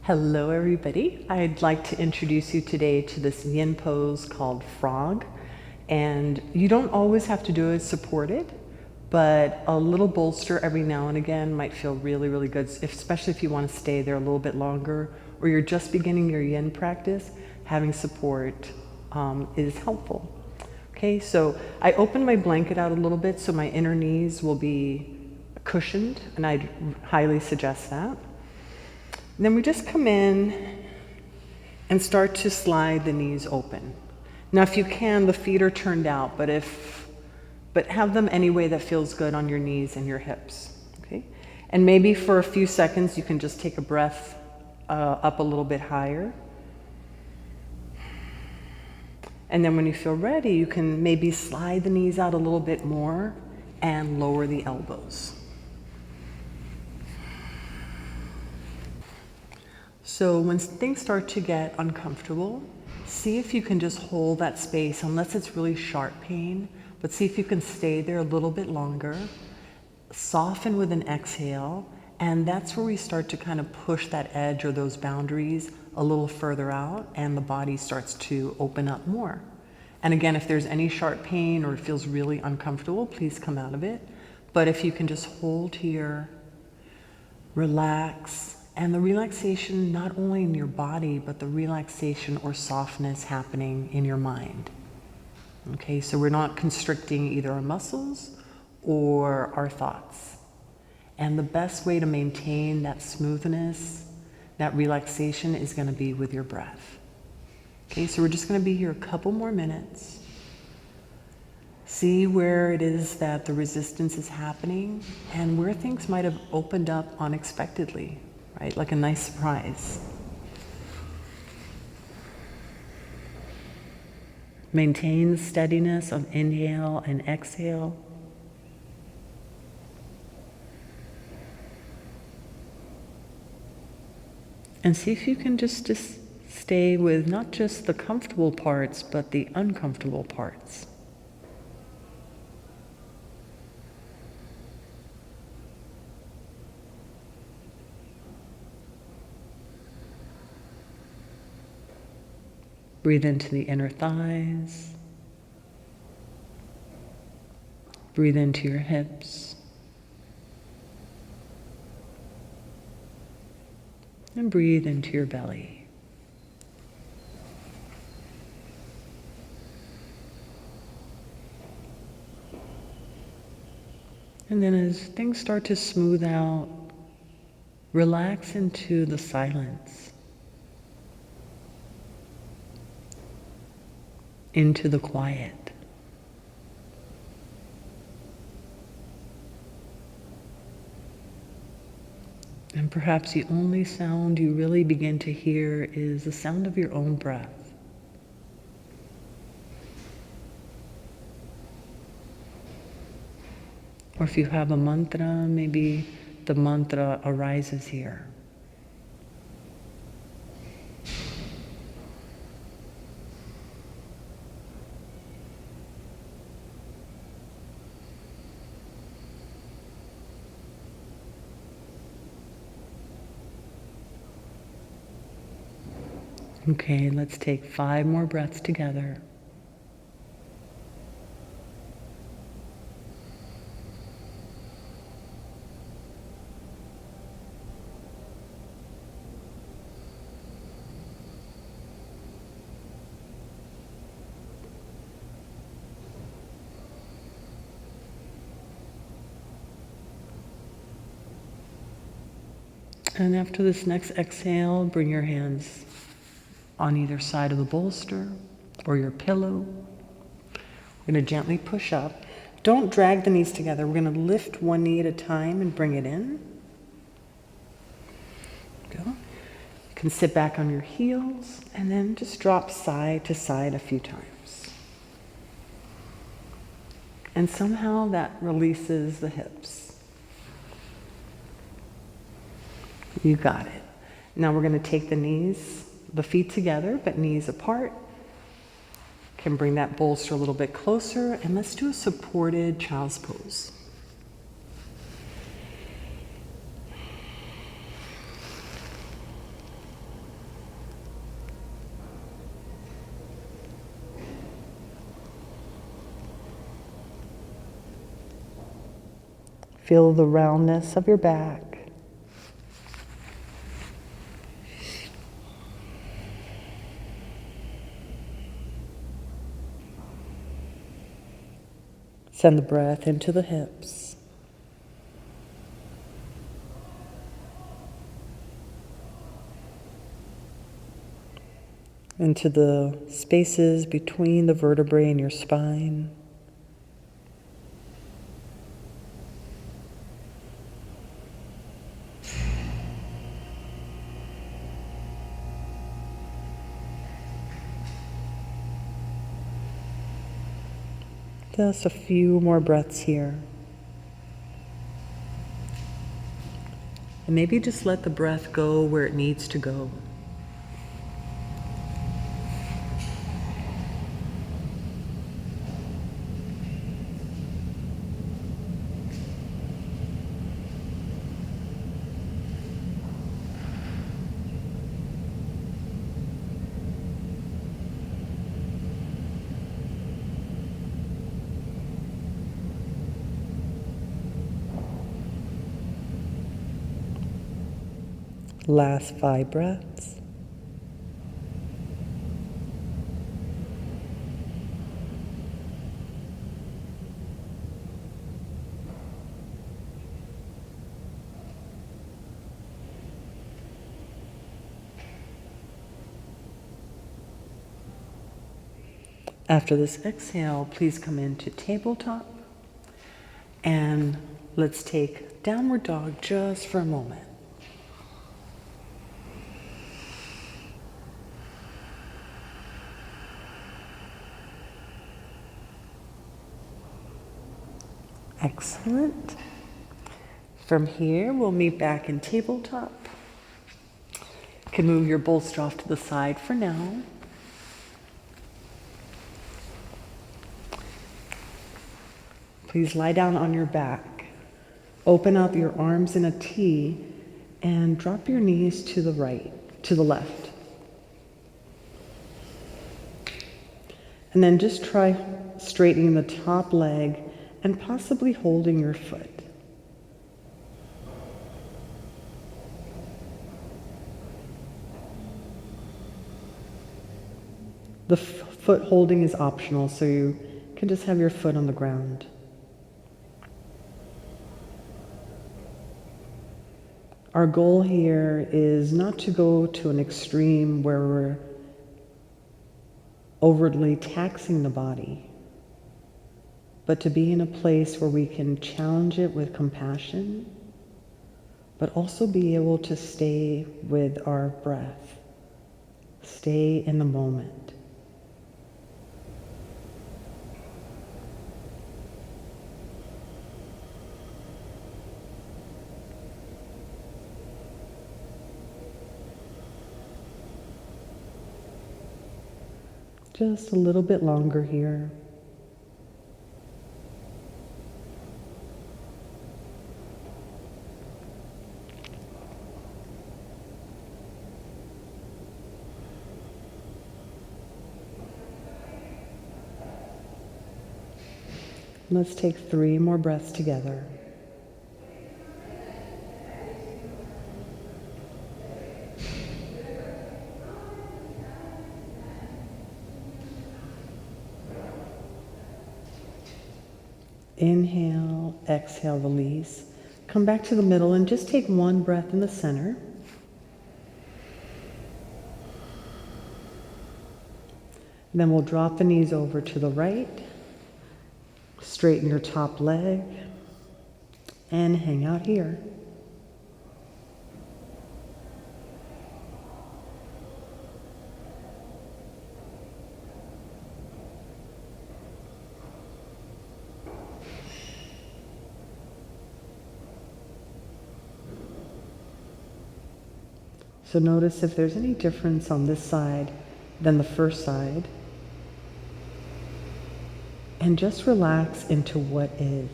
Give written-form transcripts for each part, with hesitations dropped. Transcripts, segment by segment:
Hello everybody. I'd like to introduce you today to this yin pose called frog. And you don't always have to do it supported, but a little bolster every now and again might feel really, really good, especially if you want to stay there a little bit longer or you're just beginning your yin practice, having support is helpful. Okay, so I opened my blanket out a little bit so my inner knees will be cushioned, and I'd highly suggest that. And then we just come in and start to slide the knees open. Now, if you can, the feet are turned out, but have them any way that feels good on your knees and your hips. Okay, and maybe for a few seconds you can just take a breath up a little bit higher. And then when you feel ready, you can maybe slide the knees out a little bit more and lower the elbows. So when things start to get uncomfortable, see if you can just hold that space, unless it's really sharp pain, but see if you can stay there a little bit longer. Soften with an exhale, and that's where we start to kind of push that edge or those boundaries a little further out, and the body starts to open up more. And again, if there's any sharp pain or it feels really uncomfortable, please come out of it. But if you can just hold here, relax, and the relaxation not only in your body, but the relaxation or softness happening in your mind. Okay, so we're not constricting either our muscles or our thoughts. And the best way to maintain that smoothness, that relaxation, is going to be with your breath. Okay, so we're just going to be here a couple more minutes. See where it is that the resistance is happening and where things might have opened up unexpectedly, right? Like a nice surprise. Maintain the steadiness of inhale and exhale. And see if you can just stay with not just the comfortable parts, but the uncomfortable parts. Breathe into the inner thighs. Breathe into your hips. And breathe into your belly. And then as things start to smooth out, relax into the silence, into the quiet. And perhaps the only sound you really begin to hear is the sound of your own breath. Or if you have a mantra, maybe the mantra arises here. Okay, let's take 5 more breaths together. And after this next exhale, bring your hands on either side of the bolster or your pillow. We're going to gently push up. Don't drag the knees together. We're going to lift one knee at a time and bring it in. Go. You can sit back on your heels and then just drop side to side a few times. And somehow that releases the hips. You got it. Now we're going to take the feet together, but knees apart. Can bring that bolster a little bit closer, and let's do a supported child's pose. Feel the roundness of your back. Send the breath into the hips. Into the spaces between the vertebrae in your spine. Just a few more breaths here. And maybe just let the breath go where it needs to go. Last 5 breaths. After this exhale, please come into tabletop and let's take downward dog just for a moment. Excellent. From here, we'll meet back in tabletop. You can move your bolster off to the side for now. Please lie down on your back. Open up your arms in a T and drop your knees to the left. And then just try straightening the top leg and possibly holding your foot. The foot holding is optional, so you can just have your foot on the ground. Our goal here is not to go to an extreme where we're overtly taxing the body, but to be in a place where we can challenge it with compassion, but also be able to stay with our breath, stay in the moment. Just a little bit longer here. Let's take 3 more breaths together. Inhale, exhale, release. Come back to the middle and just take 1 breath in the center. Then we'll drop the knees over to the right. Straighten your top leg and hang out here. So notice if there's any difference on this side than the first side. And just relax into what is.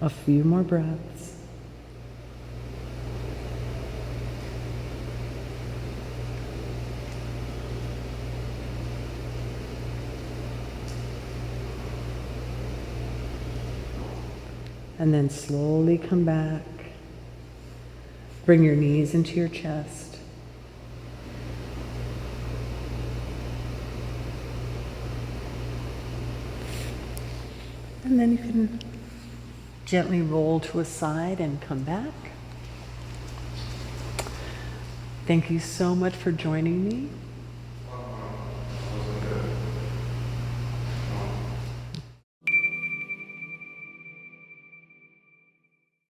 A few more breaths. And then slowly come back. Bring your knees into your chest. And then you can gently roll to a side and come back. Thank you so much for joining me.